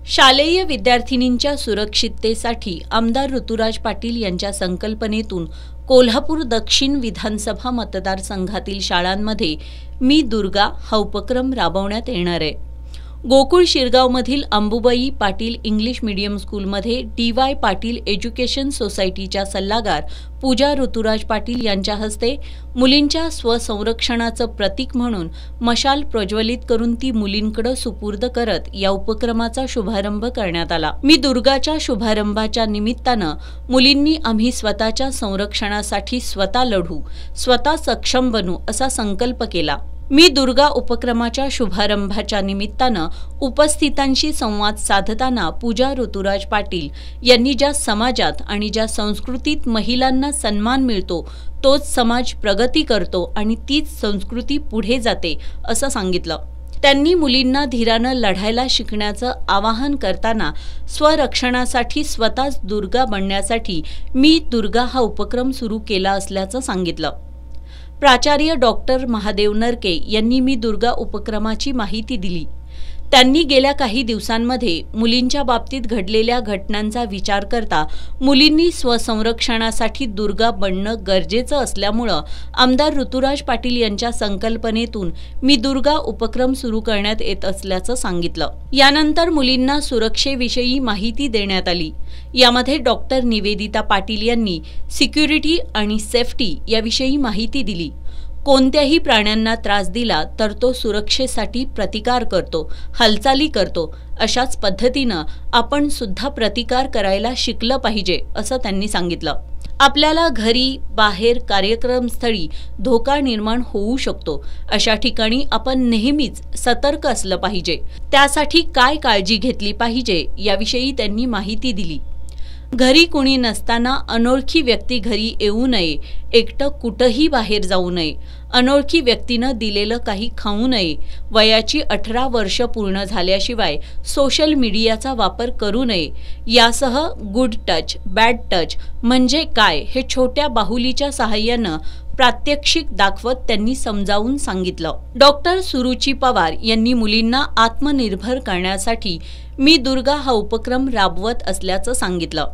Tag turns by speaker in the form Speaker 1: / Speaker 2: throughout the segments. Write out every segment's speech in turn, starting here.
Speaker 1: शालेय विद्यार्थिनींच्या सुरक्षिततेसाठी आमदार ऋतुराज पाटील यांच्या संकल्पनेतून कोल्हापूर दक्षिण विधानसभा मतदारसंघातील शाळांमध्ये मी दुर्गा हा उपक्रम राबवण्यात येणार आहे। गोकुळ शिरगावमधील अंबुबाई पाटील इंग्लिश मीडियम स्कूलमध्ये डी.वाय. पाटील एज्युकेशन सोसायटीच्या सल्लागार पूजा ऋतुराज पाटील यांच्या हस्ते मुलींच्या स्वसंरक्षणाचं प्रतीक म्हणून मशाल प्रज्वलित करून ती मुलींकडे सुपूर्द करत या उपक्रमाचा शुभारंभ करण्यात आला। मी दुर्गाच्या शुभारंभाच्या निमित्तानं मुलींनी आम्ही स्वतःच्या संरक्षणासाठी स्वतः लढू, स्वतः सक्षम बनू असा संकल्प केला। मी दुर्गा उपक्रमाच्या शुभारंभाच्या निमित्तानं उपस्थितांशी संवाद साधताना पूजा ऋतुराज पाटील यांनी ज्या समाजात आणि ज्या संस्कृतीत महिलांना सन्मान मिळतो तोच समाज प्रगती करतो आणि तीच संस्कृती पुढे जाते असं सांगितलं। त्यांनी मुलींना धीरानं लढायला शिकण्याचं आवाहन करताना स्वरक्षणासाठी स्वतःच दुर्गा बनण्यासाठी मी दुर्गा हा उपक्रम सुरू केला असल्याचं सांगितलं। प्राचार्य डॉक्टर महादेव नरके यांनी मी दुर्गा उपक्रमाची माहिती दिली। त्यांनी गेल्या काही दिवसांमध्ये मुलींच्या बाबतीत घडलेल्या घटनांचा विचार करता मुलींनी स्वसंरक्षणासाठी दुर्गा बनणं गरजेचं असल्यामुळे आमदार ऋतुराज पाटील यांच्या संकल्पनेतून मी दुर्गा उपक्रम सुरू करण्यात येत असल्याचं सांगितलं। यानंतर मुलींना सुरक्षेविषयी माहिती देण्यात आली। यामध्ये डॉक्टर निवेदिता पाटील यांनी सिक्युरिटी आणि सेफ्टी याविषयी माहिती दिली। कोणत्याही प्राण्यांना त्रास दिला तर तो सुरक्षेसाठी प्रतिकार करतो, हालचाली करतो। अशाच पद्धतीनं आपण सुद्धा प्रतिकार करायला शिकलं पाहिजे असं त्यांनी सांगितलं। आपल्याला घरी, बाहेर, कार्यक्रमस्थळी धोका निर्माण होऊ शकतो। अशा ठिकाणी आपण नेहमीच सतर्क असलं पाहिजे। त्यासाठी काय काळजी घेतली पाहिजे याविषयी त्यांनी माहिती दिली। घरी कुणी नसताना अनोळखी व्यक्ती घरी येऊ नये, एकटं कुठंही बाहेर जाऊ नये, अनोळखी व्यक्तीनं दिलेलं काही खाऊ नये, वयाची 18 वर्ष पूर्ण झाल्याशिवाय सोशल मीडियाचा वापर करू नये, यासह गुड टच, बॅड टच म्हणजे काय हे छोट्या बाहुलीच्या सहाय्यानं प्रात्यक्षिक दाखवत त्यांनी समजावून सांगितलं। डॉक्टर सुरुची पवार यांनी मुलींना आत्मनिर्भर करण्यासाठी मी दुर्गा हा उपक्रम राबवत असल्याचं सांगितलं।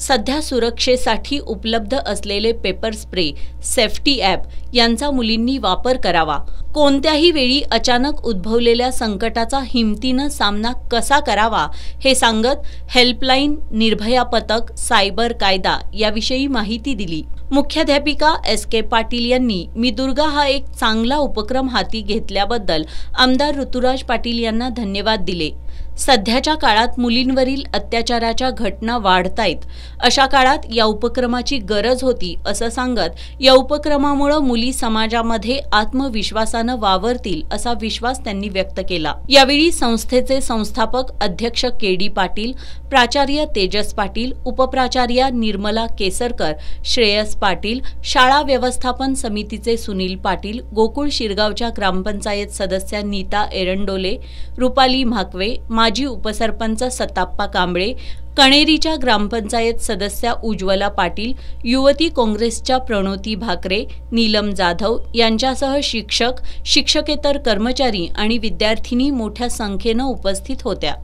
Speaker 1: सध्या सुरक्षेसाठी उपलब्ध असलेले पेपर स्प्रे, सेफ्टी ॲप यांचा मुलींनी वापर करावा। कोणत्याही वेळी अचानक उद्भवलेल्या संकटाचा हिमतीनं सामना कसा करावा हे सांगत हेल्पलाईन, निर्भया पथक, सायबर कायदा याविषयी माहिती दिली। मुख्याध्यापिका एस.के. पाटील यांनी मी दुर्गा हा एक चांगला उपक्रम हाती घेतल्याबद्दल आमदार ऋतुराज पाटील यांना धन्यवाद दिले। सध्याच्या काळात मुलींवरील अत्याचाराच्या घटना वाढतायत। अशा काळात या उपक्रमाची गरज होती असं सांगत या उपक्रमामुळे मुली समाजामध्ये आत्मविश्वासानं वावरतील असा विश्वास त्यांनी व्यक्त केला। यावेळी संस्थेचे संस्थापक अध्यक्ष के.डी. पाटील, प्राचार्य तेजस पाटील, उपप्राचार्या निर्मला केसरकर, श्रेयस पाटील, शाळा व्यवस्थापन समितीचे सुनील पाटील, गोकुळ शिरगावच्या ग्रामपंचायत सदस्या नीता एरंडोले, रुपाली म्हाकवे, माजी उपसरपंच सताप्पा कांबळे, कणेरीच्या ग्रामपंचायत सदस्या उज्ज्वला पाटील, युवती काँग्रेसच्या प्रणोती भाकरे, नीलम जाधव यांच्यासह शिक्षक, शिक्षकेतर कर्मचारी आणि विद्यार्थिनी मोठ्या संख्येनं उपस्थित होत्या।